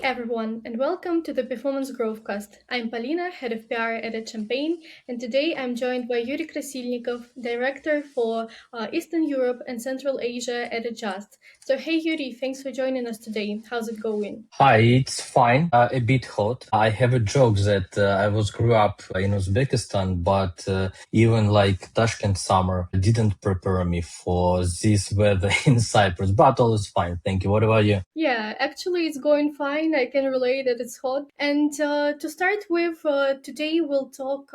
everyone, and welcome to the Performance Growthcast. I'm Polina, head of PR at AdChampagne, and today I'm joined by Yuri Krasilnikov, director for Eastern Europe and Central Asia at Adjust. So, hey Yuri, thanks for joining us today. How's it going? Hi, it's fine. A bit hot. I have a joke that I was grew up in Uzbekistan, but even like Tashkent summer didn't prepare me for this weather in Cyprus. But all is fine. Thank you. What about you? Yeah, actually, it's going fine. I can relate that it's hot. And to start with, today we'll talk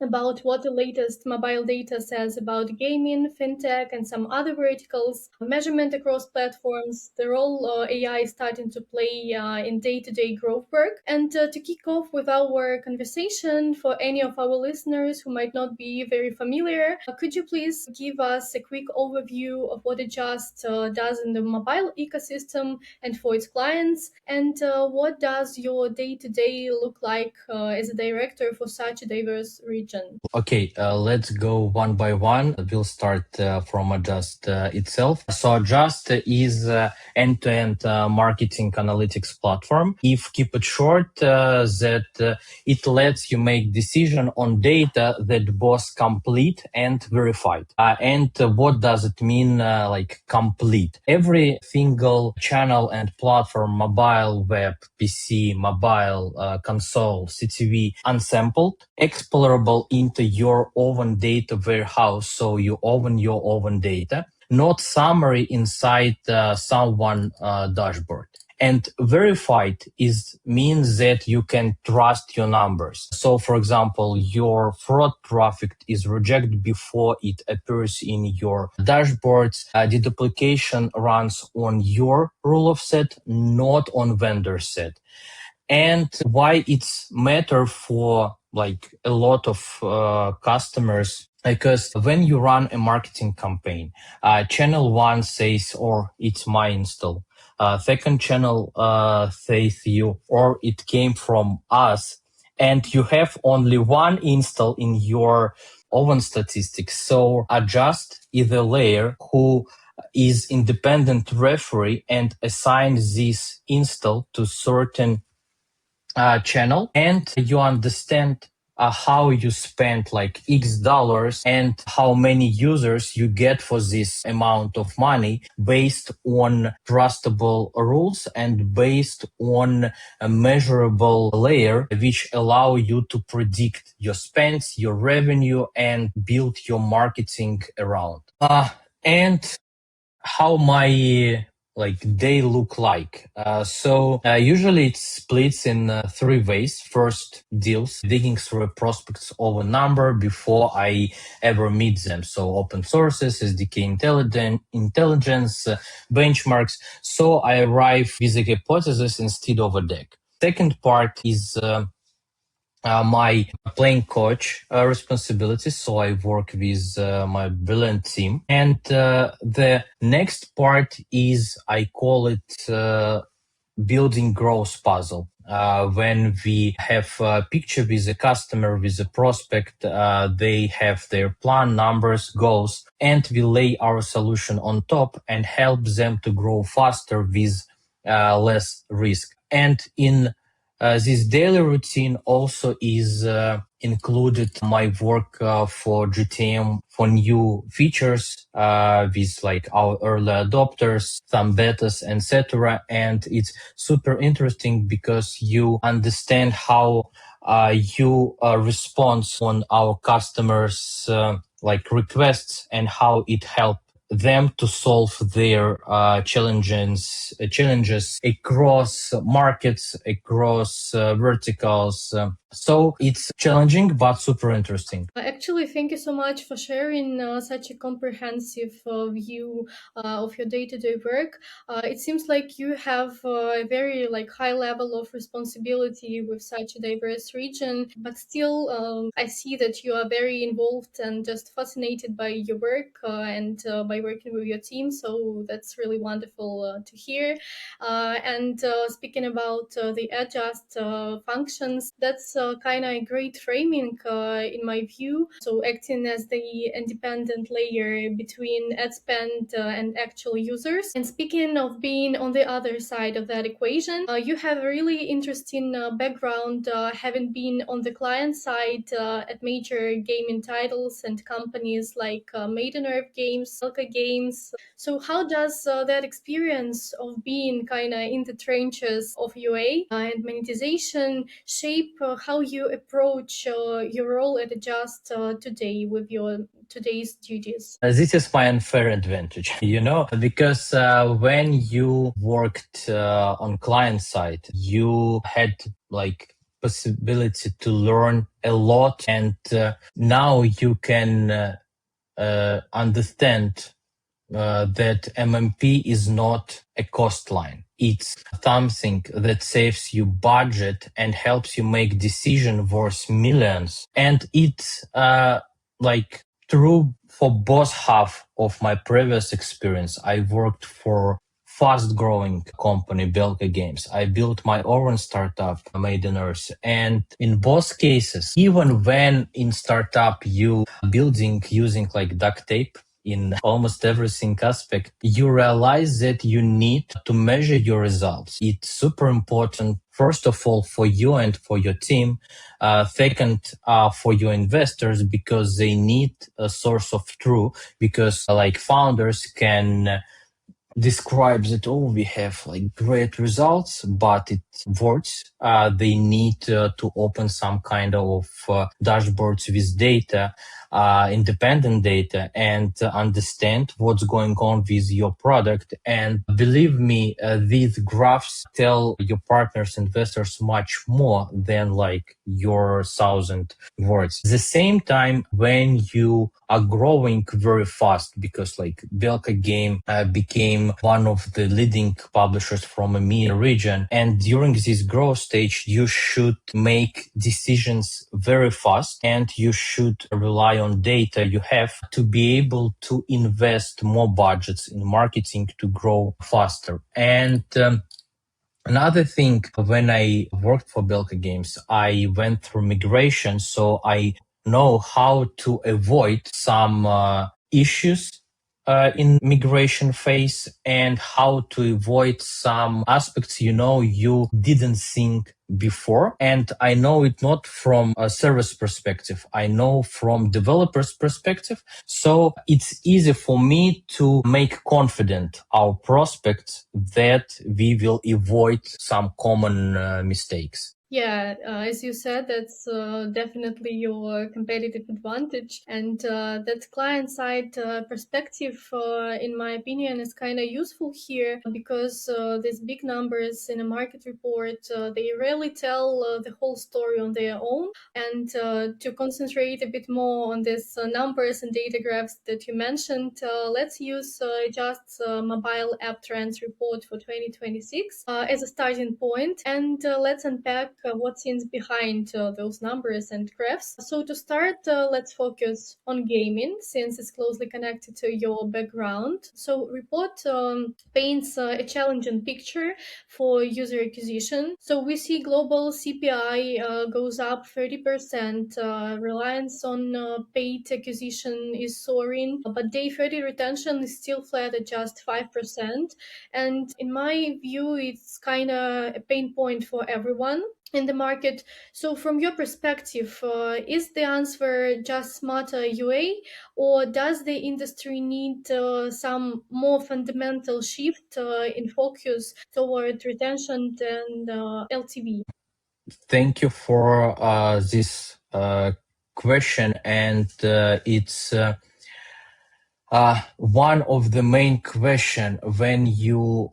about what the latest mobile data says about gaming, fintech, and some other verticals, measurement across platforms, the role AI is starting to play in day-to-day growth work. And to kick off with our conversation, for any of our listeners who might not be very familiar, could you please give us a quick overview of what Adjust does in the mobile ecosystem and for its clients? And what does your day-to-day look like as a director for such a diverse region? Okay, let's go one by one. We'll start from Adjust itself. So Adjust is end-to-end marketing analytics platform. If keep it short, that it lets you make decision on data that both complete and verified. And what does it mean, like complete? Every single channel and platform, mobile, web, PC, mobile, console, CTV, unsampled, explorable into your own data warehouse. So you own your own data, not summary inside someone dashboard. And verified means that you can trust your numbers. So, for example, your fraud traffic is rejected before it appears in your dashboards. The duplication runs on your rule of set, not on vendor set. And why it's matter for like a lot of customers, because when you run a marketing campaign, channel one says, or it's my install. Second channel says you, or it came from us, and you have only one install in your own statistics. So Adjust is a layer who is independent referee and assigns this install to certain channel, and you understand how you spend like X dollars and how many users you get for this amount of money based on trustable rules and based on a measurable layer which allow you to predict your spends, your revenue, and build your marketing around. And how my like day look like. So usually it splits in three ways. First, deals, digging through a prospect's over number before I ever meet them. So open sources, SDK intelligence, benchmarks. So I arrive with a hypothesis instead of a deck. Second part is my playing coach responsibilities. So I work with my brilliant team. And the next part is, I call it building growth puzzle. When we have a picture with a customer, with a prospect, they have their plan, numbers, goals, and we lay our solution on top and help them to grow faster with less risk. And in this daily routine also is included my work for GTM for new features with like our early adopters, some betas, etc. And it's super interesting because you understand how you respond on our customers' like requests and how it helps them to solve their challenges across markets, across verticals. So it's challenging but super interesting. Actually, thank you so much for sharing such a comprehensive view of your day-to-day work. It seems like you have a very like high level of responsibility with such a diverse region, but still, I see that you are very involved and just fascinated by your work and by working with your team. So that's really wonderful to hear. And speaking about the Adjust functions, that's kind of a great framing in my view. So acting as the independent layer between ad spend and actual users. And speaking of being on the other side of that equation, you have a really interesting background having been on the client side at major gaming titles and companies like Maiden Earth Games, Elka Games. So how does that experience of being kind of in the trenches of UA and monetization shape how you approach your role at Adjust today with your today's duties? This is my unfair advantage, because when you worked on client side, you had like possibility to learn a lot, and now you can understand that MMP is not a cost line. It's something that saves you budget and helps you make decision worth millions. And it's like true for both half of my previous experience. I worked for fast growing company, Belka Games. I built my own startup, Maiden Earth. And in both cases, even when in startup you building using like duct tape, in almost every single aspect, you realize that you need to measure your results. It's super important, first of all, for you and for your team. Second, for your investors, because they need a source of truth, because like founders can describes that, oh, we have like great results, but it's words. They need to open some kind of dashboards with data, independent data, and understand what's going on with your product. And believe me, these graphs tell your partners, investors much more than like your 1,000 words. At the same time, when you are growing very fast, because like Belka game became one of the leading publishers from a EMEA region. And during this growth stage, you should make decisions very fast, and you should rely on data you have to be able to invest more budgets in marketing to grow faster. And another thing, when I worked for Belka Games, I went through migration, so I know how to avoid some issues in migration phase, and how to avoid some aspects you didn't think before. And I know it not from a service perspective, I know from developers perspective. So it's easy for me to make confident our prospects that we will avoid some common mistakes. Yeah, as you said, that's definitely your competitive advantage. And that client side perspective, in my opinion, is kind of useful here because these big numbers in a market report, they rarely tell the whole story on their own. And to concentrate a bit more on these numbers and data graphs that you mentioned, let's use just mobile app trends report for 2026 as a starting point, and let's unpack what sits behind those numbers and graphs. So to start, let's focus on gaming since it's closely connected to your background. So report paints a challenging picture for user acquisition. So we see global CPI goes up 30%, reliance on paid acquisition is soaring, but day 30 retention is still flat at just 5%. And in my view, it's kind of a pain point for everyone in the market. So from your perspective, is the answer just smarter UA, or does the industry need some more fundamental shift in focus toward retention and LTV? Thank you for this question, and it's one of the main question when you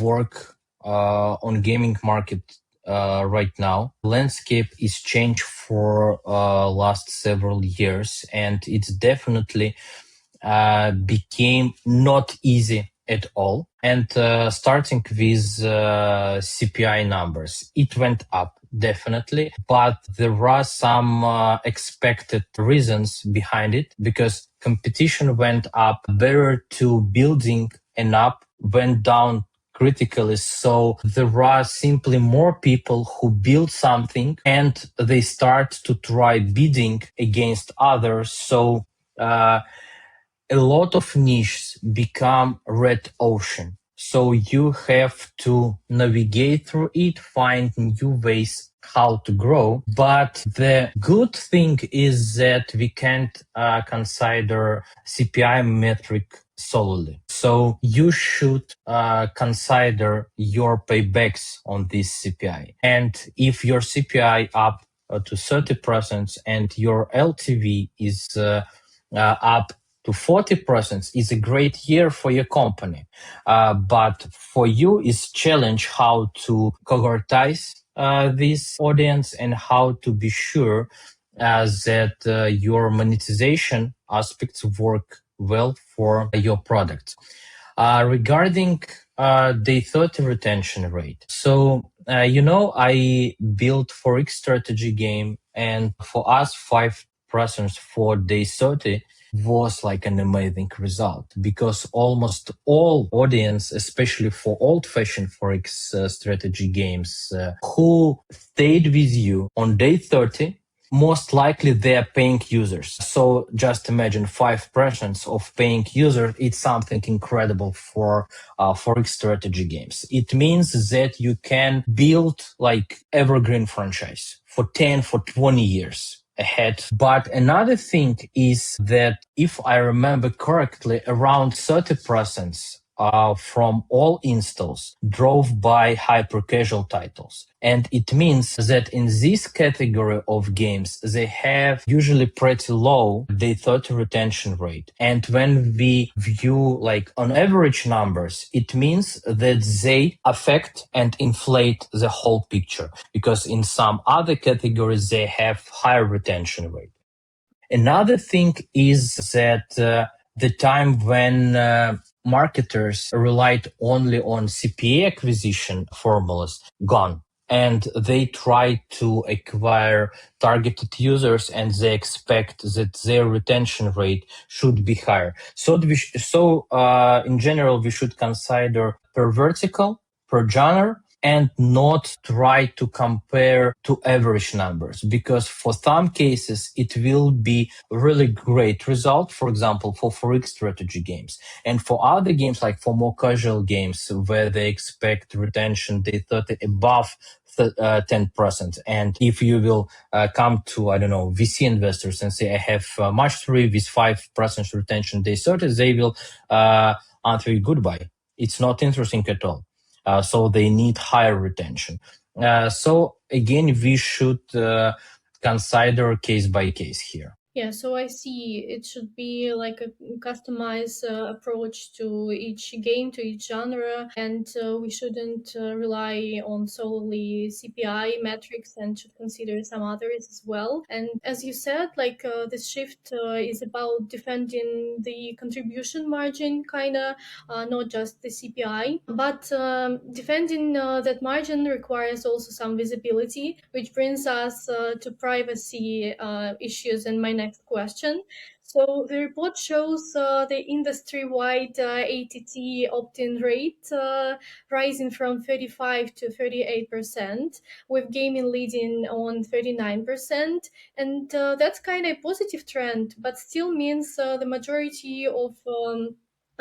work on gaming market right now. Landscape is changed for last several years, and it's definitely became not easy at all. And starting with CPI numbers, it went up definitely, but there are some expected reasons behind it, because competition went up, barrier to building an app went down critically. So there are simply more people who build something and they start to try bidding against others. So a lot of niches become red ocean. So you have to navigate through it, find new ways how to grow. But the good thing is that we can't consider CPI metric solely. So you should consider your paybacks on this CPI. And if your CPI up to 30% and your LTV is up to 40% is a great year for your company. But for you is challenge how to cohortize this audience and how to be sure that your monetization aspects work well for your product. Regarding day 30 retention rate. So, I built Forex strategy game, and for us, 5% for day 30 was like an amazing result because almost all audience, especially for old-fashioned Forex strategy games, who stayed with you on day 30, most likely they are paying users. So just imagine 5% of paying users. It's something incredible for Forex strategy games. It means that you can build like evergreen franchise for 10, for 20 years ahead. But another thing is that if I remember correctly, around 30% from all installs drove by hyper casual titles. And it means that in this category of games, they have usually pretty low day 30 retention rate. And when we view like on average numbers, it means that they affect and inflate the whole picture because in some other categories, they have higher retention rate. Another thing is that the time when marketers relied only on CPA acquisition formulas gone. And they try to acquire targeted users and they expect that their retention rate should be higher. So, in general, we should consider per vertical, per genre, and not try to compare to average numbers because for some cases it will be really great result, for example for Forex strategy games, and for other games like for more casual games where they expect retention day 30 above 10%. And if you will come to, I don't know, VC investors and say, I have match 3 with 5% retention day 30, they will answer you goodbye. It's not interesting at all. So they need higher retention. So again, we should consider case by case here. Yeah, so I see it should be like a customized approach to each game, to each genre, and we shouldn't rely on solely CPI metrics and should consider some others as well. And as you said, like this shift is about defending the contribution margin, kind of, not just the CPI. But defending that margin requires also some visibility, which brings us to privacy issues and my next question. So the report shows the industry-wide ATT opt-in rate rising from 35 to 38%, with gaming leading on 39%. And that's kind of a positive trend, but still means the majority of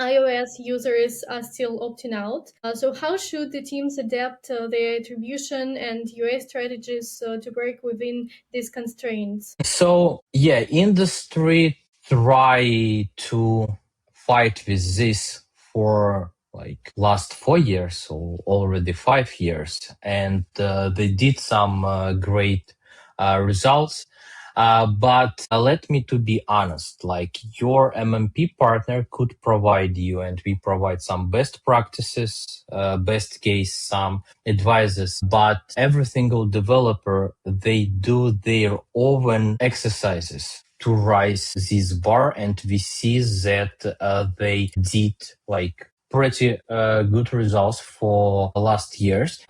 iOS users are still opting out. So how should the teams adapt their attribution and UA strategies to break within these constraints? So yeah, industry try to fight with this for like last 4 years or already 5 years, and they did some great results. But let me to be honest, like your MMP partner could provide you, and we provide some best practices, best case, some advices, but every single developer, they do their own exercises to rise this bar, and we see that they did like pretty good results for last years.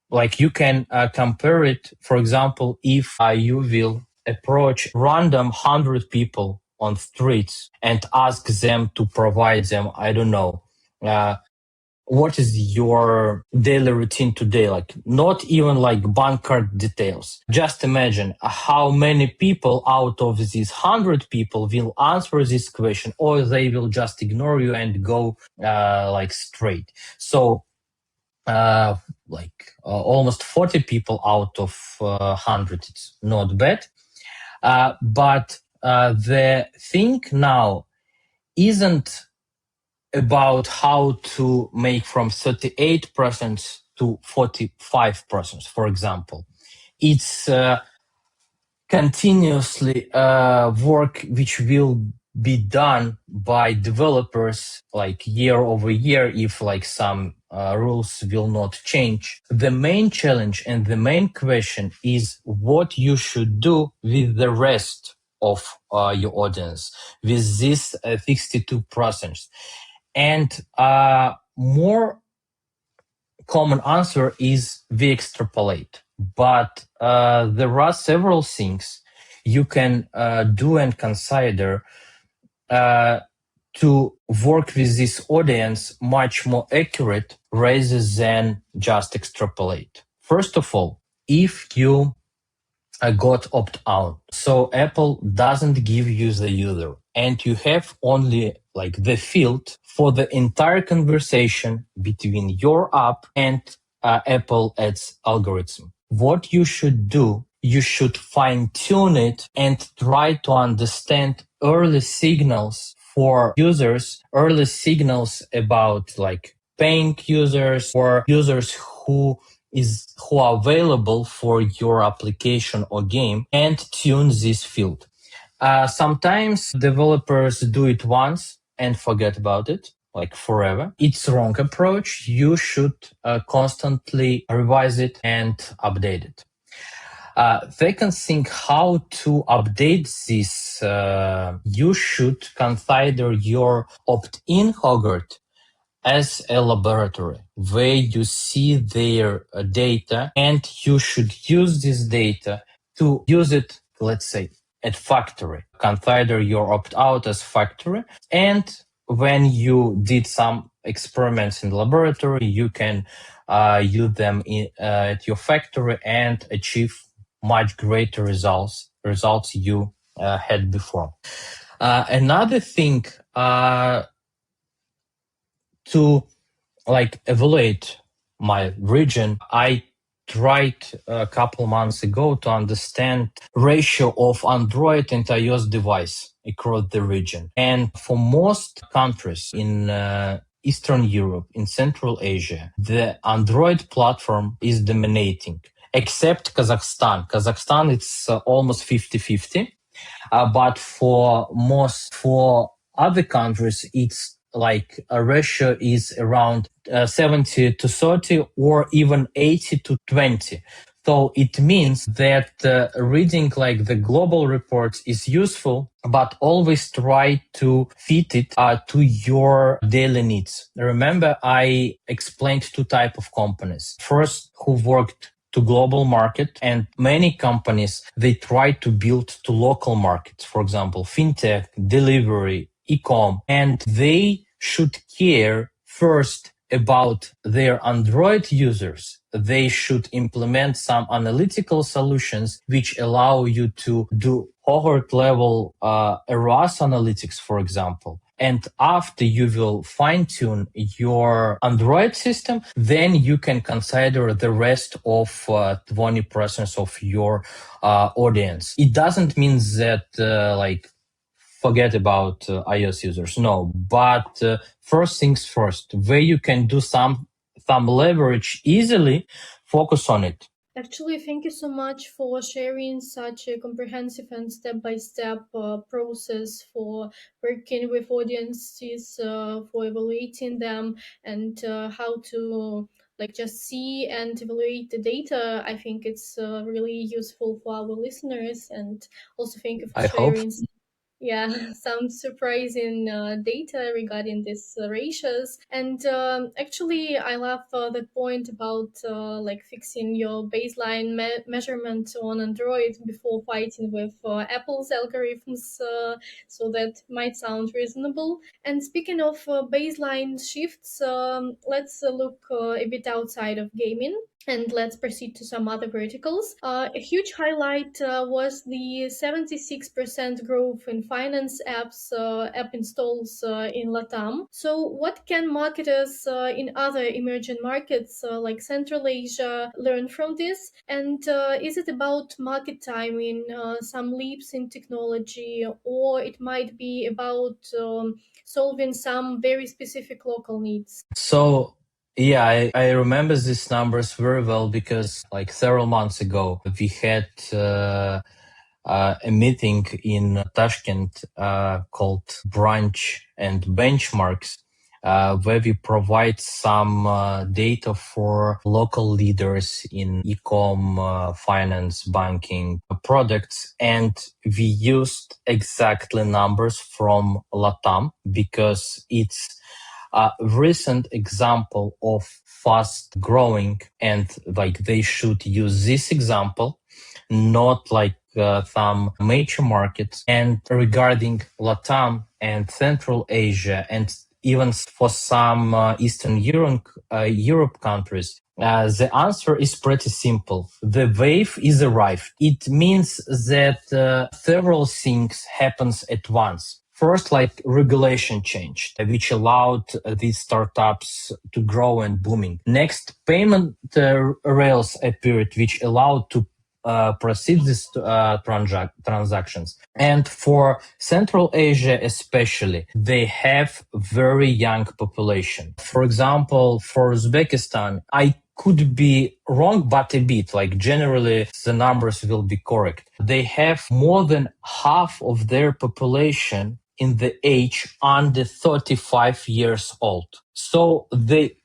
Like you can compare it, for example, if you will approach random 100 people on streets and ask them to provide them, I don't know, what is your daily routine today? Like not even like bank card details. Just imagine how many people out of these 100 people will answer this question, or they will just ignore you and go like straight. So almost 40 people out of 100, it's not bad. But the thing now isn't about how to make from 38% to 45%, for example. It's continuously work which will be done by developers like year over year if like some rules will not change. The main challenge and the main question is what you should do with the rest of your audience, with this 62%. And more common answer is we extrapolate. But there are several things you can do and consider uh, to work with this audience much more accurate rather than just extrapolate. First of all, if you got opt out. So Apple doesn't give you the user and you have only like the field for the entire conversation between your app and Apple Ads algorithm. What you should do, you should fine tune it and try to understand early signals for users, early signals about like paying users or users who are available for your application or game and tune this field. Sometimes developers do it once and forget about it, like forever. It's wrong approach. You should constantly revise it and update it. They can think how to update this. You should consider your opt-in cohort as a laboratory where you see their data and you should use this data to use it, let's say, at factory. Consider your opt-out as factory. And when you did some experiments in the laboratory, you can use them at your factory and achieve much greater results you had before. Another thing to like evaluate my region, I tried a couple months ago to understand ratio of Android and iOS device across the region. And for most countries in Eastern Europe, in Central Asia, the Android platform is dominating, except Kazakhstan. Kazakhstan, it's almost 50-50. But for other countries, it's like a ratio is around 70 to 30 or even 80 to 20. So it means that reading like the global reports is useful, but always try to fit it to your daily needs. Remember, I explained two types of companies. First, who worked to global market, and many companies, they try to build to local markets. For example, fintech, delivery, e-com, and they should care first about their Android users. They should implement some analytical solutions which allow you to do cohort level ROAS analytics, for example. And after you will fine tune your Android system, then you can consider the rest of 20% of your audience. It doesn't mean that like forget about iOS users. No, but first things first, where you can do some leverage easily, focus on it. Actually, thank you so much for sharing such a comprehensive and step-by-step process for working with audiences, for evaluating them, and how to like just see and evaluate the data. I think it's really useful for our listeners, and also thank you for I hope. sharing. Yeah, some surprising data regarding these ratios. And actually, I love that point about like fixing your baseline measurement on Android before fighting with Apple's algorithms. So that might sound reasonable. And speaking of baseline shifts, let's look a bit outside of gaming. And let's proceed to some other verticals. A huge highlight was the 76% growth in finance app installs in LATAM. So, what can marketers in other emerging markets like Central Asia learn from this? And is it about market timing, some leaps in technology, or it might be about solving some very specific local needs? So yeah, I remember these numbers very well because like several months ago we had a meeting in Tashkent called Branch and Benchmarks, where we provide some data for local leaders in e-com, finance, banking products. And we used exactly numbers from LATAM because it's a recent example of fast growing, and like they should use this example, not like some major markets. And regarding LATAM and Central Asia, and even for some Eastern Europe countries, the answer is pretty simple. The wave is arrived. It means that several things happens at once. First, like regulation changed, which allowed these startups to grow and booming. Next, payment rails appeared, which allowed to proceed these transactions. And for Central Asia especially, they have very young population. For example, for Uzbekistan, I could be wrong, but a bit, like generally the numbers will be correct. They have more than half of their population in the age under 35 years old. So the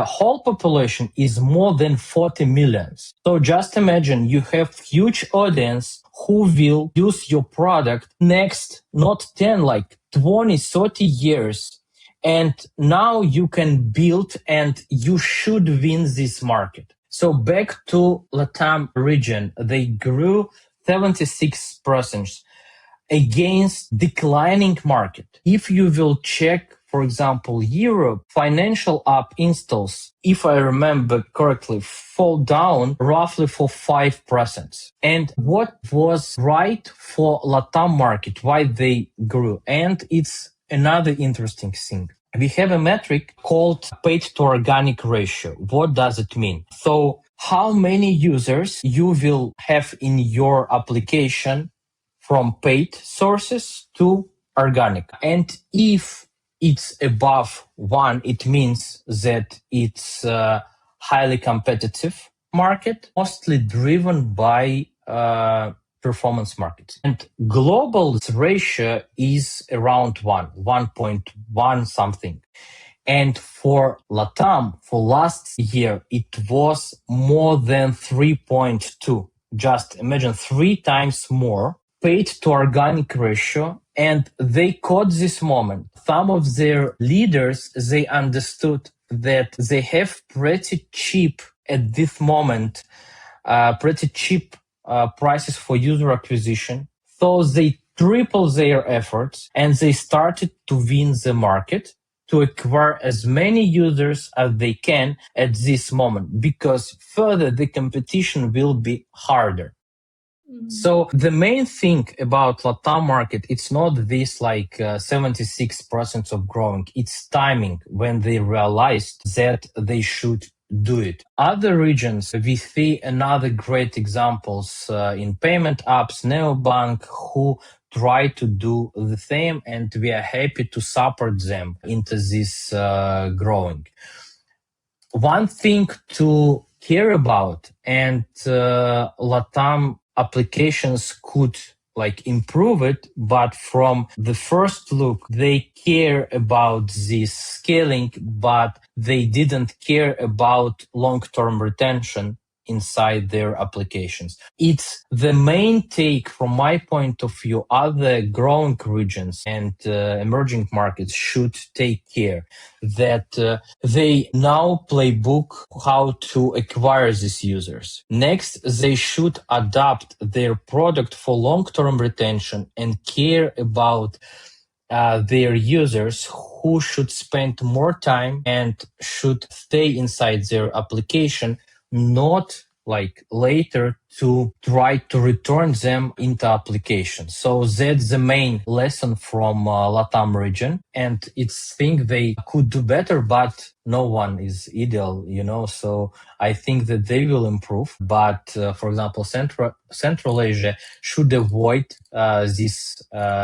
whole population is more than 40 millions. So just imagine you have huge audience who will use your product next, not 10, like 20, 30 years. And now you can build and you should win this market. So back to LATAM region, they grew 76% against declining market. If you will check, for example, Europe, financial app installs, if I remember correctly, fall down roughly for 5%. And what was right for LATAM market, why they grew? And it's another interesting thing. We have a metric called paid to organic ratio. What does it mean? So how many users you will have in your application from paid sources to organic. And if it's above one, it means that it's a highly competitive market, mostly driven by performance markets. And global ratio is around 1.1 something. And for LATAM, for last year, it was more than 3.2. Just imagine 3 times more paid to organic ratio. And they caught this moment. Some of their leaders, they understood that they have pretty cheap at this moment, pretty cheap prices for user acquisition. So they tripled their efforts and they started to win the market to acquire as many users as they can at this moment, because further the competition will be harder. So the main thing about LATAM market, it's not this like 76% of growing. It's timing when they realized that they should do it. Other regions, we see another great examples in payment apps, Neobank, who try to do the same, and we are happy to support them into this growing. One thing to care about, and LATAM applications could like improve it, but from the first look, they care about this scaling, but they didn't care about long-term retention inside their applications. It's the main take from my point of view. Other growing regions and emerging markets should take care that they now playbook how to acquire these users. Next, they should adapt their product for long-term retention and care about their users who should spend more time and should stay inside their application, not like later to try to return them into application. So that's the main lesson from LATAM region. And it's thing they could do better, but no one is ideal, so I think that they will improve. But for example, Central Asia should avoid this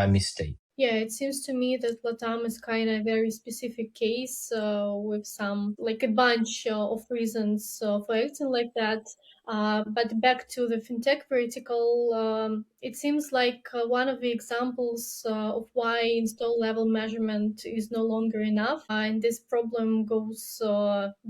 mistake. Yeah, it seems to me that LATAM is kind of a very specific case with some, like a bunch of reasons for acting like that. But back to the fintech vertical, it seems like one of the examples of why install level measurement is no longer enough. And this problem goes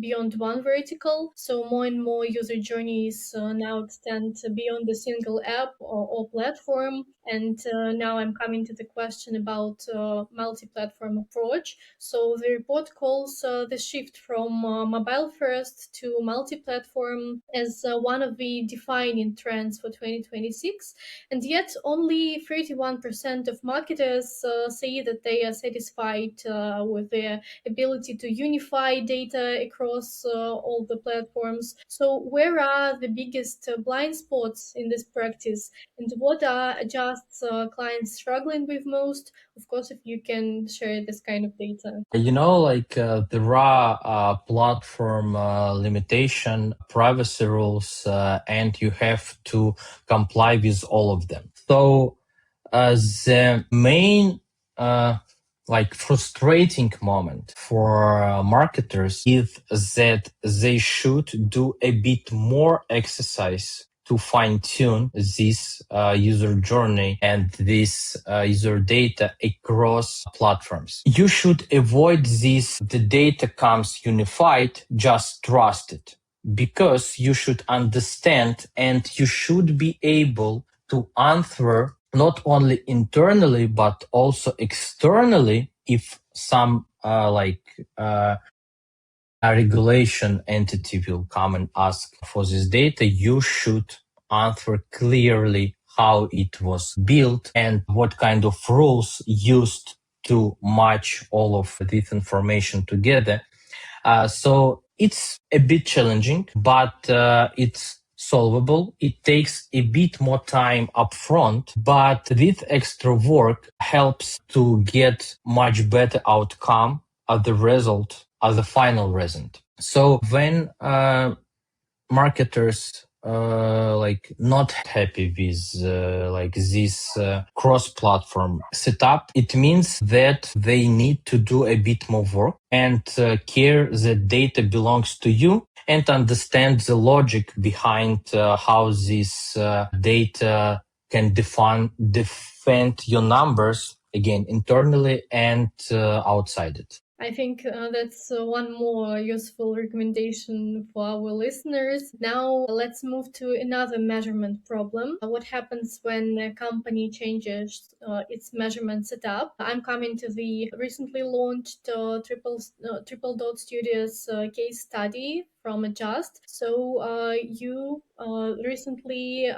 beyond one vertical. So more and more user journeys now extend beyond the single app or platform. And now I'm coming to the question about multi-platform approach. So the report calls the shift from mobile first to multi-platform as one of the defining trends for 2026. And yet only 31% of marketers say that they are satisfied with their ability to unify data across all the platforms. So where are the biggest blind spots in this practice? And what are just clients struggling with most? Of course, if you can share this kind of data. There are platform limitation, privacy rules, and you have to comply with all of them. So the main frustrating moment for marketers is that they should do a bit more exercise to fine-tune this user journey and this user data across platforms. You should avoid this, the data comes unified, just trust it, because you should understand and you should be able to answer not only internally but also externally if some a regulation entity will come and ask for this data. You should answer clearly how it was built and what kind of rules used to match all of this information together. So it's a bit challenging, but it's solvable. It takes a bit more time upfront, but this extra work helps to get much better outcome as the result, as the final result. So when marketers not happy with this cross-platform setup, it means that they need to do a bit more work and care that data belongs to you and understand the logic behind how this data can defend your numbers again internally and outside it. I think that's one more useful recommendation for our listeners. Now, let's move to another measurement problem. What happens when a company changes its measurement setup? I'm coming to the recently launched Tripledot Studios case study from Adjust. So you recently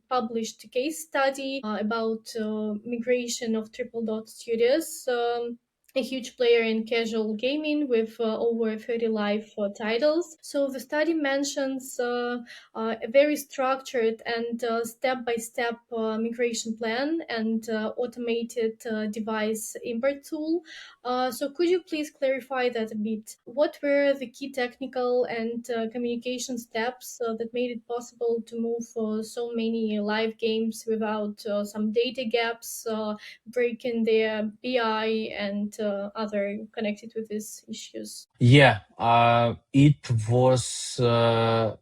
published a case study about migration of Tripledot Studios. A huge player in casual gaming with over 30 live titles. So the study mentions a very structured and step-by-step migration plan and automated device import tool. So could you please clarify that a bit? What were the key technical and communication steps that made it possible to move so many live games without some data gaps, breaking their BI and other connected with these issues? Yeah, it was a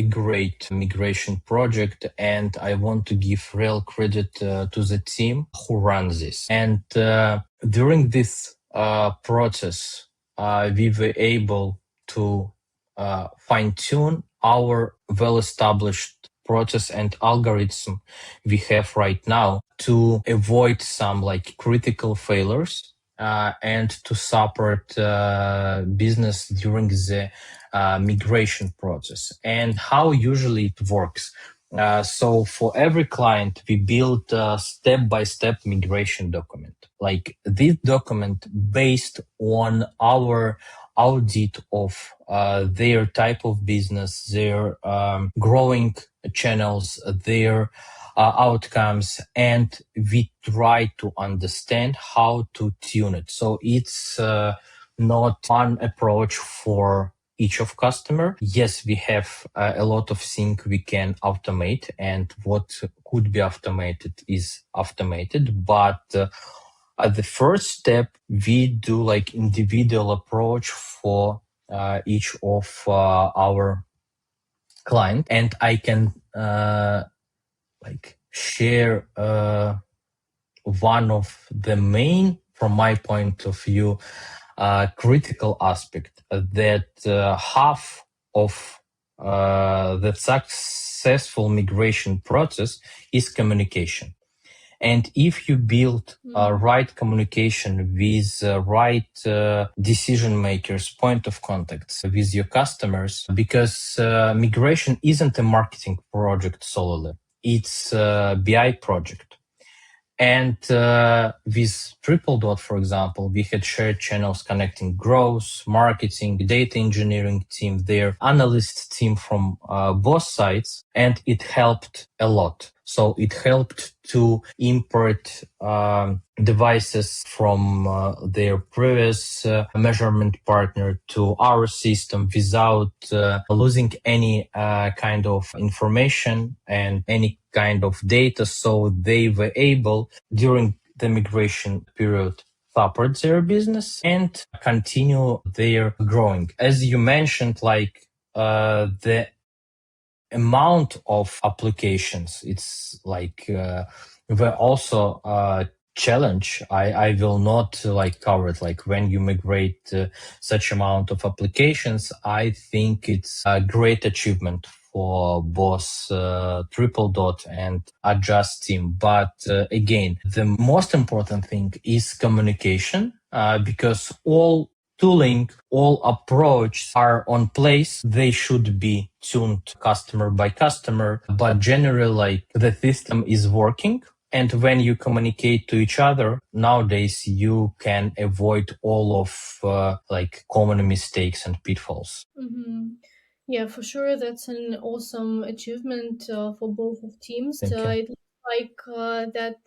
great migration project, and I want to give real credit to the team who runs this. And during this process, we were able to fine tune our well-established process and algorithm we have right now to avoid some like critical failures and to support business during the migration process. And how usually it works. So for every client, we build a step-by-step migration document. Like this document based on our audit of their type of business, their growing channels, their outcomes, and we try to understand how to tune it. So it's not one approach for each of customer. Yes, we have a lot of things we can automate, and what could be automated is automated, but at the first step, we do like individual approach for each of our client, and I can like share one of the main, from my point of view, critical aspect that half of the successful migration process is communication. And if you build right communication with right decision makers, point of contacts with your customers, because migration isn't a marketing project solely, it's a BI project. And with Tripledot, for example, we had shared channels connecting growth, marketing, data engineering team, their analyst team from both sides, and it helped a lot. So it helped to import devices from their previous measurement partner to our system without losing any kind of information and any kind of data. So they were able during the migration period support their business and continue their growing. As you mentioned, like the amount of applications, it's like were also a challenge. I will not like cover it. Like when you migrate such amount of applications, I think it's a great achievement for both Tripledot and Adjust team. But again, the most important thing is communication because all tooling, all approaches are on place. They should be tuned customer by customer, but generally like the system is working. And when you communicate to each other, nowadays you can avoid all of like common mistakes and pitfalls. Mm-hmm. Yeah, for sure. That's an awesome achievement for both of teams. Thank you. It looks like that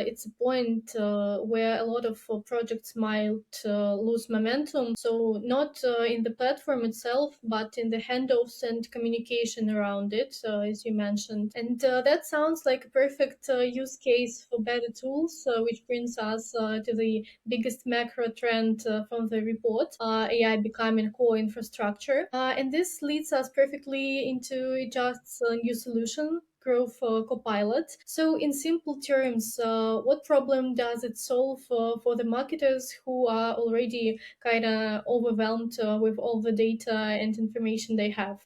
it's a point where a lot of projects might lose momentum. So not in the platform itself, but in the handoffs and communication around it, as you mentioned. And that sounds like a perfect use case for better tools, which brings us to the biggest macro trend from the report, AI becoming core infrastructure. And this leads us perfectly into just a new solution, Growth Copilot. So, in simple terms, what problem does it solve for the marketers who are already kind of overwhelmed with all the data and information they have?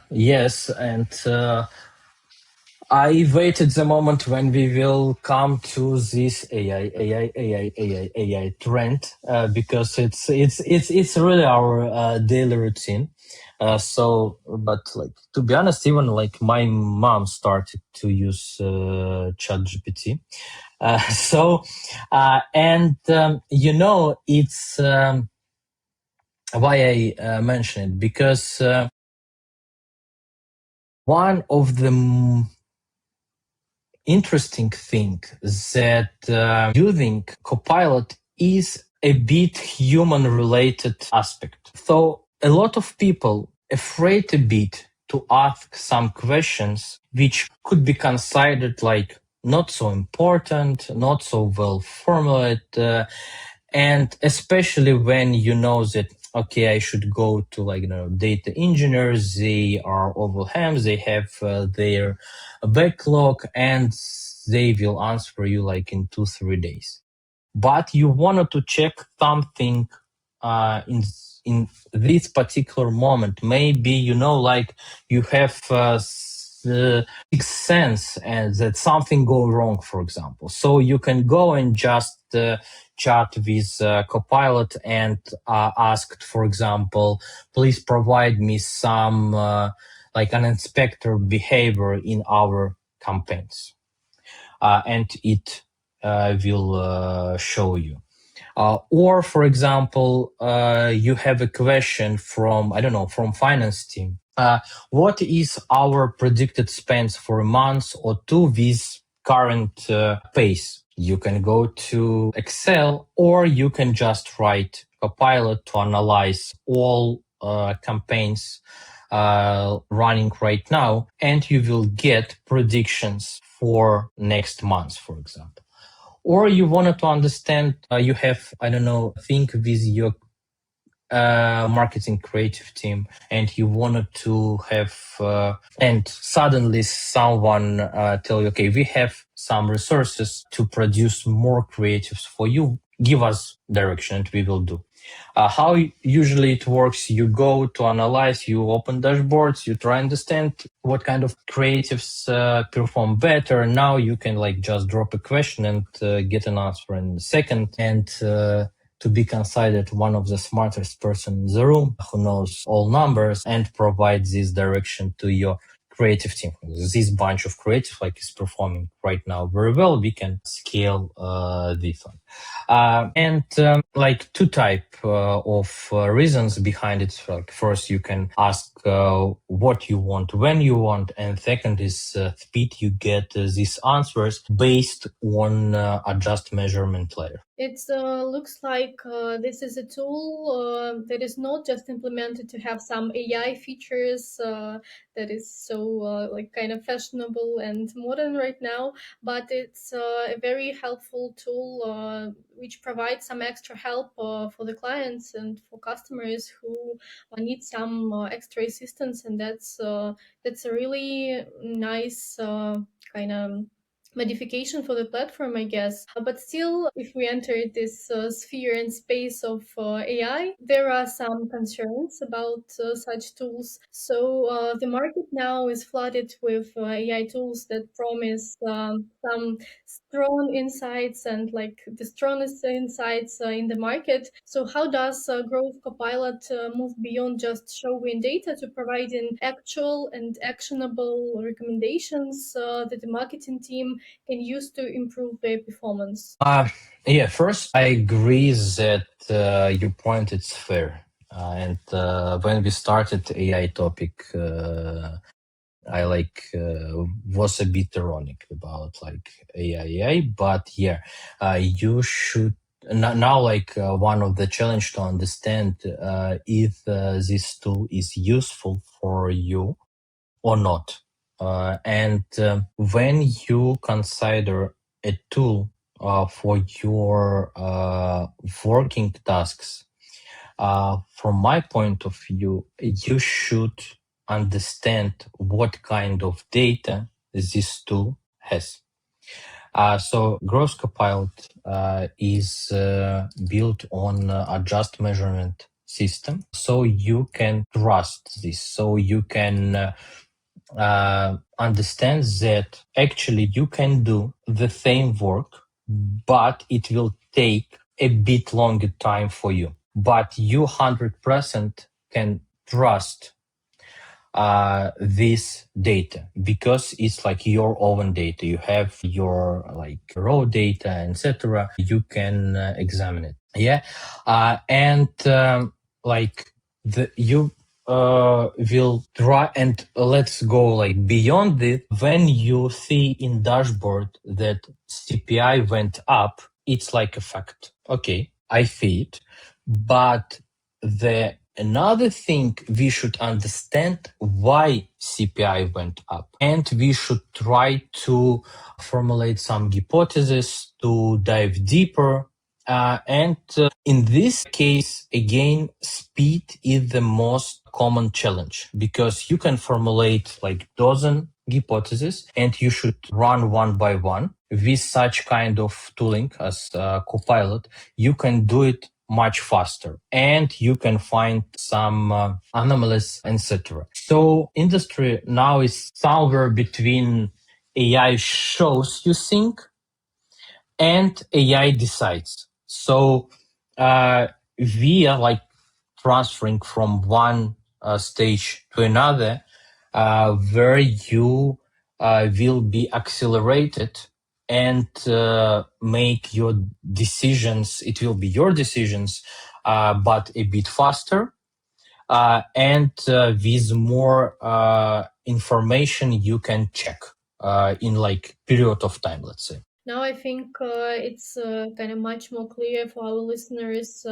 Yes, and I waited the moment when we will come to this AI trend because it's really our daily routine. But like to be honest, even like my mom started to use ChatGPT. It's why I mention it because one of the interesting thing that using Copilot is a bit human related aspect. So a lot of people afraid a bit to ask some questions which could be considered like not so important, not so well formulated, and especially when you know that okay, I should go to like data engineers, they are overwhelmed, they have their backlog, and they will answer you like in 2-3 days. But you wanted to check something in this particular moment. Maybe like you have sixth sense and that something go wrong, for example. So you can go and just chat with Copilot and asked, for example, please provide me some like an inspector behavior in our campaigns, and it will show you. Or, for example, you have a question from, I don't know, from finance team. What is our predicted spends for a month or two with current pace? You can go to Excel, or you can just write Copilot to analyze all campaigns running right now, and you will get predictions for next month, for example. Or you wanted to understand, you have, I don't know, think with your marketing creative team, and you wanted to have, and suddenly someone tell you, okay, we have some resources to produce more creatives for you. Give us direction and we will do. How usually it works, you go to analyze, you open dashboards, you try and understand what kind of creatives perform better. Now you can like just drop a question and get an answer in a second. And to be considered one of the smartest person in the room who knows all numbers and provides this direction to your creative team. This bunch of creative like is performing right now very well. We can scale this one. And like two type of reasons behind it. Like first, you can ask what you want, when you want, and second is speed. You get these answers based on adjust measurement layer. It looks like this is a tool that is not just implemented to have some AI features that is so like kind of fashionable and modern right now, but it's a very helpful tool which provides some extra help for the clients and for customers who need some extra assistance, and that's a really nice kind of modification for the platform, I guess. But still, if we enter this sphere and space of AI, there are some concerns about such tools. So the market now is flooded with AI tools that promise some strong insights and like the strongest insights in the market. So how does Growth Copilot move beyond just showing data to providing actual and actionable recommendations that the marketing team can use to improve their performance? Yeah, first, I agree that your point is fair. And when we started AI topic, I was a bit ironic about like AI, but yeah, you should now one of the challenge to understand if this tool is useful for you or not. And when you consider a tool for your working tasks, from my point of view, you should understand what kind of data this tool has. So Gross Copilot is built on adjust measurement system. So you can trust this. So you can understand that actually you can do the same work, but it will take a bit longer time for you. But you 100% can trust this data because it's like your own data. You have your like raw data, etc. You can examine it. Yeah, and like you will try, and let's go like beyond it. When you see in dashboard that CPI went up, it's like a fact. Okay, I see it, but the another thing we should understand why CPI went up, and we should try to formulate some hypotheses to dive deeper. And in this case, again, speed is the most common challenge because you can formulate like dozen hypotheses and you should run one by one. With such kind of tooling as Copilot, you can do it much faster, and you can find some anomalies, etc. So industry now is somewhere between AI shows you think and AI decides. So we are like transferring from one stage to another, where you will be accelerated and make your decisions. It will be your decisions, but a bit faster, and with more information you can check in like period of time, let's say. Now I think it's kind of much more clear for our listeners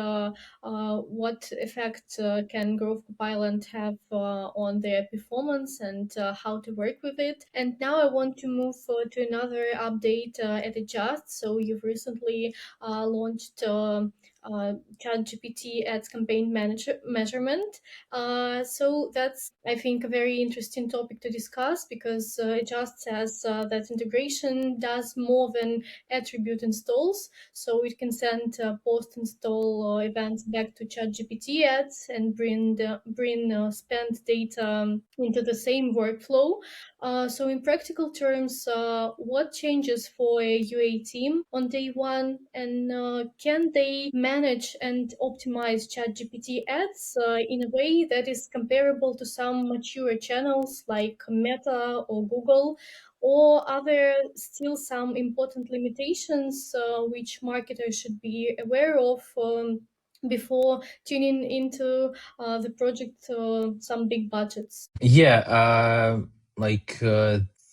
what effect can Growth Copilot have on their performance and how to work with it. And now I want to move to another update at Adjust. So you've recently launched ChatGPT Ads campaign measurement. So that's, I think, a very interesting topic to discuss because it just says that integration does more than attribute installs. So it can send post install events back to ChatGPT ads and bring spent data into the same workflow. So in practical terms, what changes for a UA team on day one, and can they manage and optimize ChatGPT ads in a way that is comparable to some mature channels like Meta or Google? Or are there still some important limitations which marketers should be aware of before tuning into the project some big budgets? Yeah, like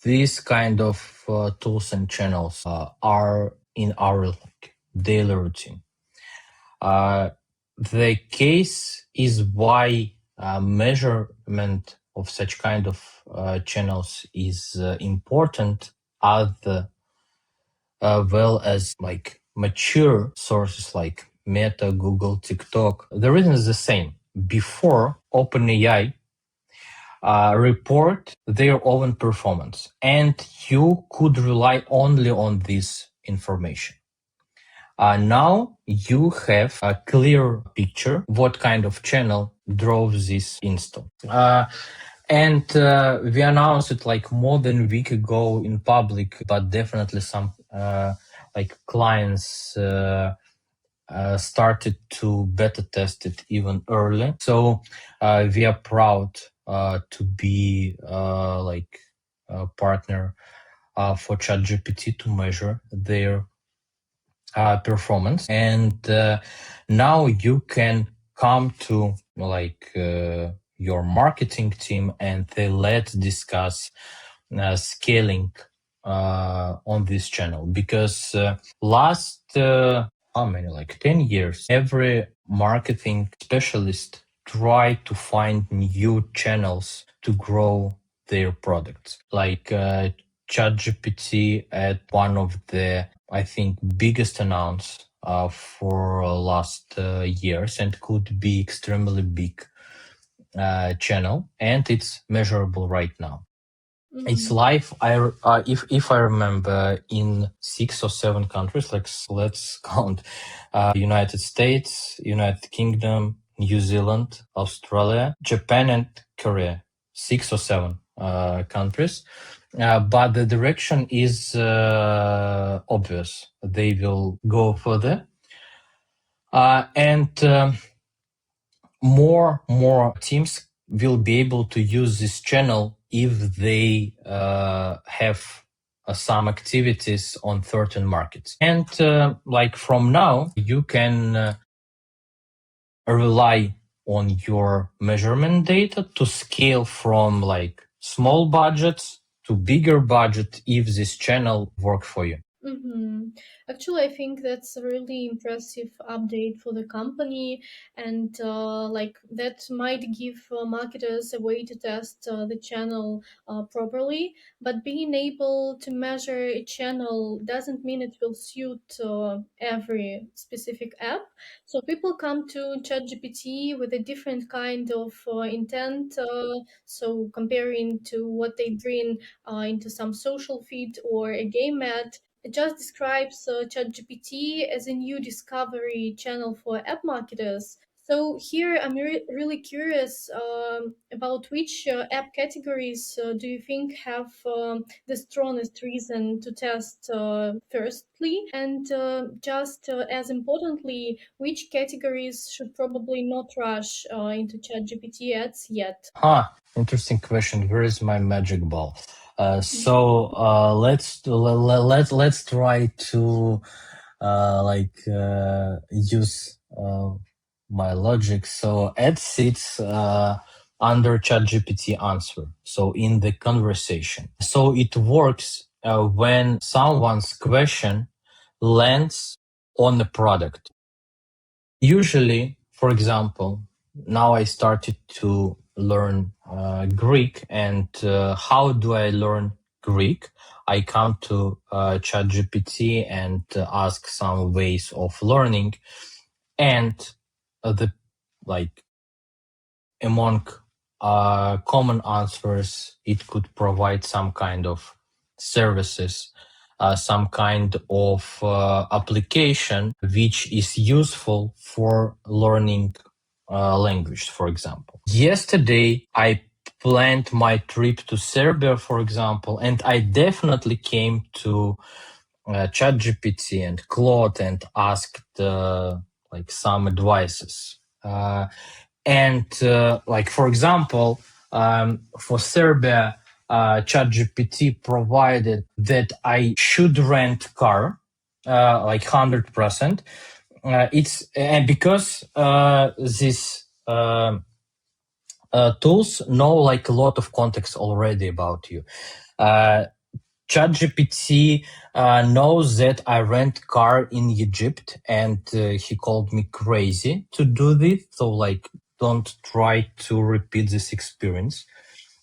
these kind of tools and channels are in our like daily routine. The case is why measurement of such kind of channels is important, as well as like mature sources like Meta, Google, TikTok. The reason is the same. Before OpenAI report their own performance, and you could rely only on this information. Now you have a clear picture what kind of channel drove this install. And we announced it like more than a week ago in public, but definitely some like clients started to beta test it even early. So we are proud to be like a partner for ChatGPT to measure their performance. And now you can come to like your marketing team and let's discuss scaling on this channel, because last how many, like 10 years, every marketing specialist try to find new channels to grow their products, like ChatGPT at one of the, I think, biggest announce for last years, and could be extremely big channel, and it's measurable right now. It's Mhm. live. If I remember, in 6 or 7 countries. Like let's count: United States, United Kingdom, New Zealand, Australia, Japan, and Korea. 6 or 7 countries. But the direction is obvious. They will go further, and more teams will be able to use this channel if they have some activities on certain markets. And like from now, you can rely on your measurement data to scale from like small budgets to bigger budget if this channel work for you. Mm-hmm. Actually, I think that's a really impressive update for the company, and like that might give marketers a way to test the channel properly. But being able to measure a channel doesn't mean it will suit every specific app. So people come to ChatGPT with a different kind of intent. So comparing to what they bring into some social feed or a game ad, It just describes ChatGPT as a new discovery channel for app marketers. So here I'm really curious about which app categories do you think have the strongest reason to test firstly, and just as importantly, which categories should probably not rush into ChatGPT ads yet? Interesting question. Where is my magic ball? Let's try to use my logic. So ad sits under ChatGPT answer. So in the conversation. So it works when someone's question lands on the product. Usually, for example, now I started to learn Greek, and how do I learn Greek? I come to ChatGPT and ask some ways of learning, and the like among common answers, it could provide some kind of services, some kind of application which is useful for learning language, for example. Yesterday, I planned my trip to Serbia, for example, and I definitely came to ChatGPT and Claude and asked some advices. For example, for Serbia, ChatGPT provided that I should rent car, 100%. It's and because these tools know like a lot of context already about you. ChatGPT knows that I rent car in Egypt, and he called me crazy to do this. So don't try to repeat this experience.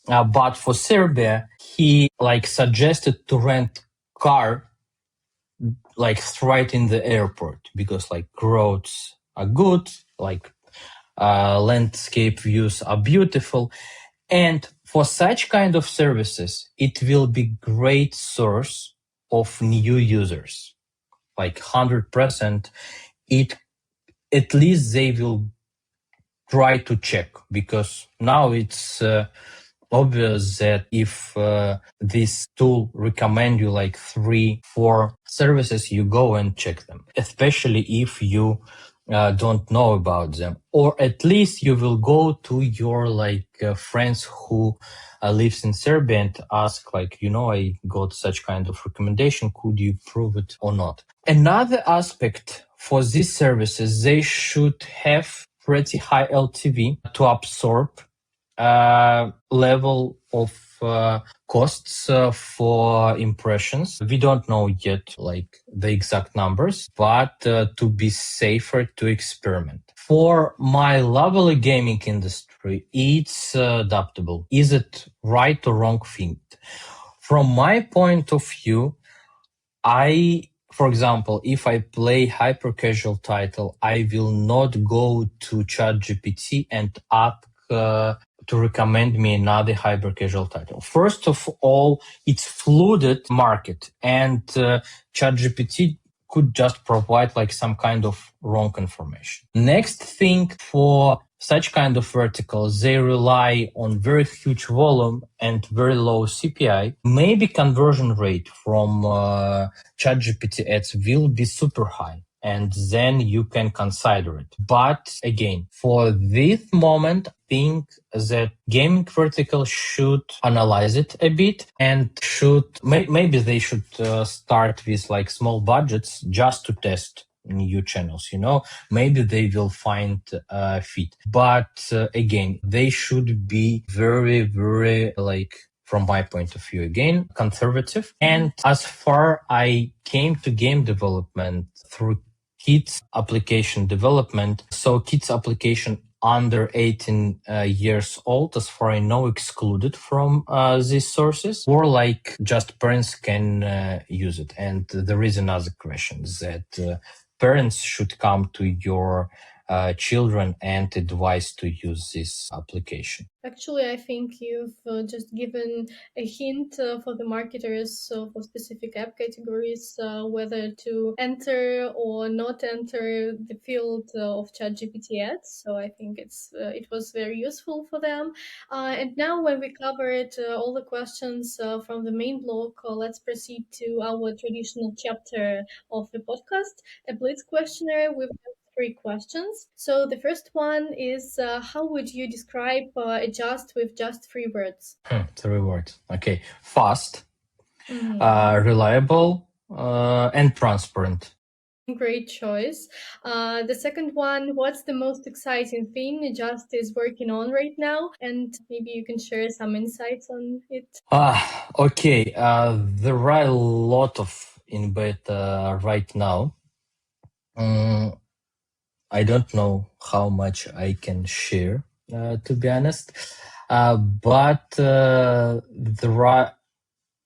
But for Serbia, he suggested to rent car right in the airport because roads are good, landscape views are beautiful, and for such kind of services, it will be great source of new users, 100%. It at least they will try to check, because now it's obvious that if this tool recommend you 3-4 services, you go and check them, especially if you don't know about them, or at least you will go to your friends who lives in Serbia and ask I got such kind of recommendation, could you prove it or not? Another aspect for these services, they should have pretty high LTV to absorb level of costs for impressions. We don't know yet the exact numbers, but to be safer, to experiment. For my lovely gaming industry, it's adaptable. Is it right or wrong thing? From my point of view, for example, if I play hyper casual title, I will not go to ChatGPT and ask to recommend me another hyper casual title. First of all, it's flooded market, and ChatGPT could just provide some kind of wrong information. Next thing, for such kind of verticals, they rely on very huge volume and very low CPI. Maybe conversion rate from ChatGPT ads will be super high, and then you can consider it. But again, for this moment, I think that gaming vertical should analyze it a bit, and maybe they should start with small budgets just to test new channels. Maybe they will find fit, but again, they should be very, very from my point of view, again, conservative. And as far I came to game development through kids application development, so kids application under 18 years old, as far I know, excluded from these sources, or just parents can use it. And there is another question that parents should come to your children and advise to use this application. Actually, I think you've just given a hint for the marketers for specific app categories, whether to enter or not enter the field of ChatGPT Ads. So I think it was very useful for them. And now, when we covered all the questions from the main block, let's proceed to our traditional chapter of the podcast, a Blitz questionnaire with three questions. So the first one is how would you describe Adjust with just three words? 3 words. Okay. Fast, Mhm. reliable, and transparent. Great choice. The second one, what's the most exciting thing Adjust is working on right now? And maybe you can share some insights on it. Okay. There are a lot of in beta right now. I don't know how much I can share, to be honest. But there are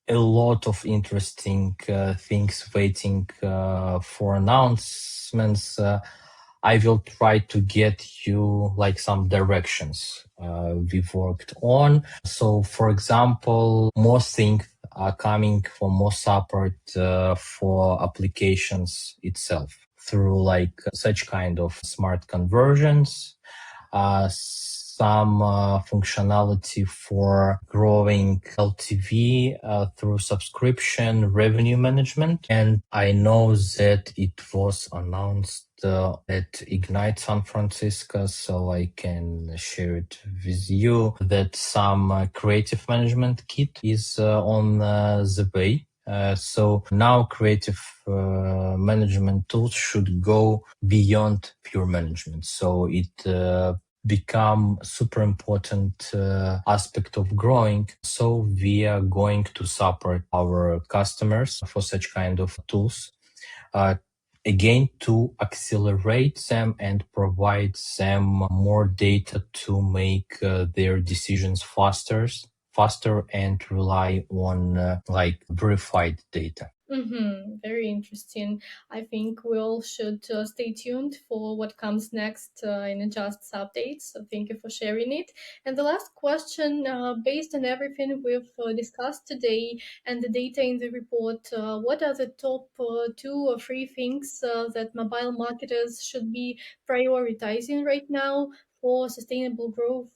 a lot of interesting things waiting for announcements. I will try to get you like some directions we've worked on. So, for example, more things are coming for more support for applications itself through like such kind of smart conversions, some functionality for growing LTV through subscription revenue management. And I know that it was announced at Ignite San Francisco, so I can share it with you that some creative management kit is on the way. So now creative management tools should go beyond pure management. So it become super important aspect of growing. So we are going to support our customers for such kind of tools. Again, to accelerate them and provide them more data to make their decisions faster and rely on like verified data. Very interesting. I think we all should stay tuned for what comes next in Adjust's updates. So thank you for sharing it. And the last question, based on everything we've discussed today and the data in the report, what are the top two or three things that mobile marketers should be prioritizing right now for sustainable growth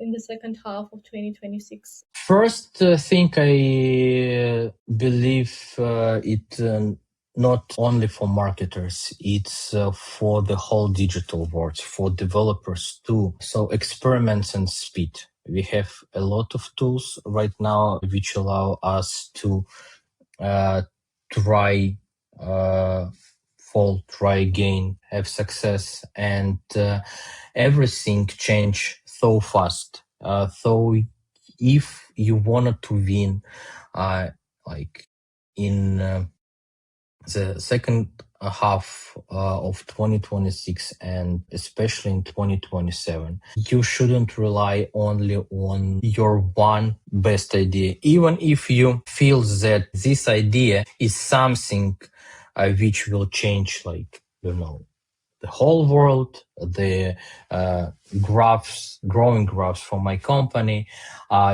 in the second half of 2026? First thing I believe it not only for marketers, it's for the whole digital world, for developers too. So experiments and speed. We have a lot of tools right now which allow us to uh, try, fall, try again, have success, and everything change so fast. So if you wanted to win, like in the second half of 2026 and especially in 2027, you shouldn't rely only on your one best idea. Even if you feel that this idea is something which will change, like, you know, the whole world, the growing graphs for my company,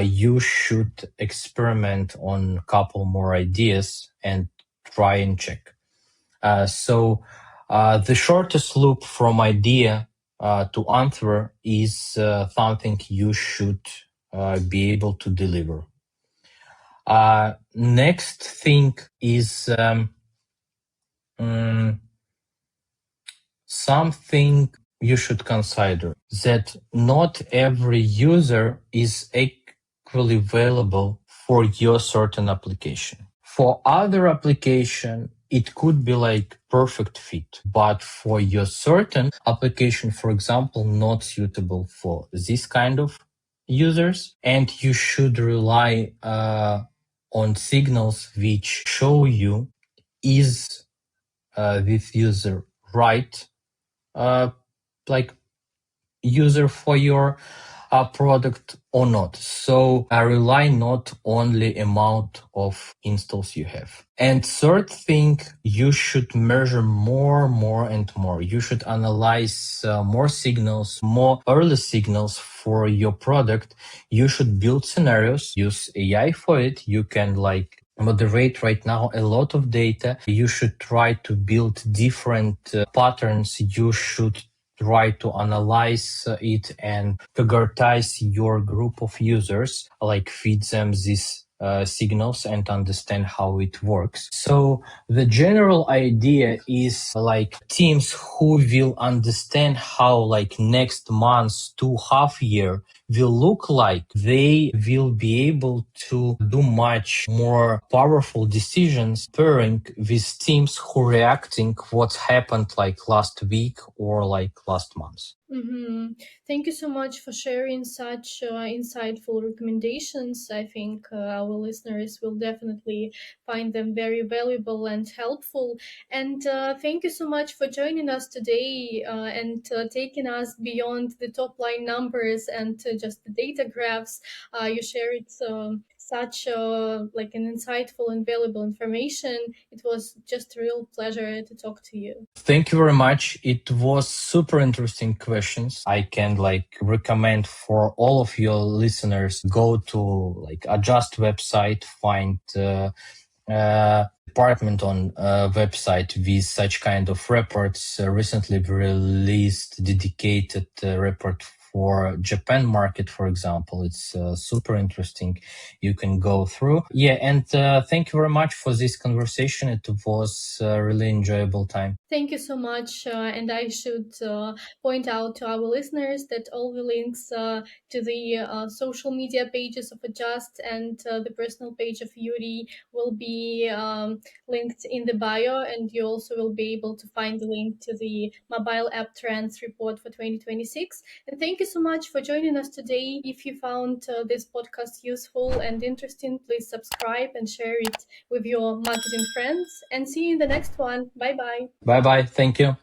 you should experiment on a couple more ideas and try and check. So the shortest loop from idea to answer is something you should be able to deliver. Next thing is something you should consider, that not every user is equally available for your certain application. For other application, it could be like perfect fit, but for your certain application, for example, not suitable for this kind of users, and you should rely on signals which show you is this user right like user for your a product or not. So I rely not only amount of installs you have. And third thing, you should measure more and more. You should analyze more signals, more early signals for your product. You should build scenarios, use AI for it. You can moderate right now a lot of data. You should try to build different patterns. You should try to analyze it and categorize your group of users, like feed them these signals and understand how it works. So the general idea is like teams who will understand how next month to half year will look like, they will be able to do much more powerful decisions pairing with teams who reacting what happened last week or last month. Mm-hmm. Thank you so much for sharing such insightful recommendations. I think our listeners will definitely find them very valuable and helpful. And thank you so much for joining us today and taking us beyond the top line numbers and just the data graphs. You shared such an insightful and valuable information. It was just a real pleasure to talk to you. Thank you very much. It was super interesting questions. I can recommend for all of your listeners, go to Adjust website, find department on website with such kind of reports. Recently released dedicated report for Japan market, for example. It's super interesting. You can go through. Yeah, and thank you very much for this conversation. It was a really enjoyable time. Thank you so much. And I should point out to our listeners that all the links to the social media pages of Adjust and the personal page of Yuri will be linked in the bio. And you also will be able to find the link to the mobile app trends report for 2026. And thank you so much for joining us today. If you found this podcast useful and interesting, please subscribe and share it with your marketing friends. And see you in the next one. Bye bye. Bye bye. Thank you.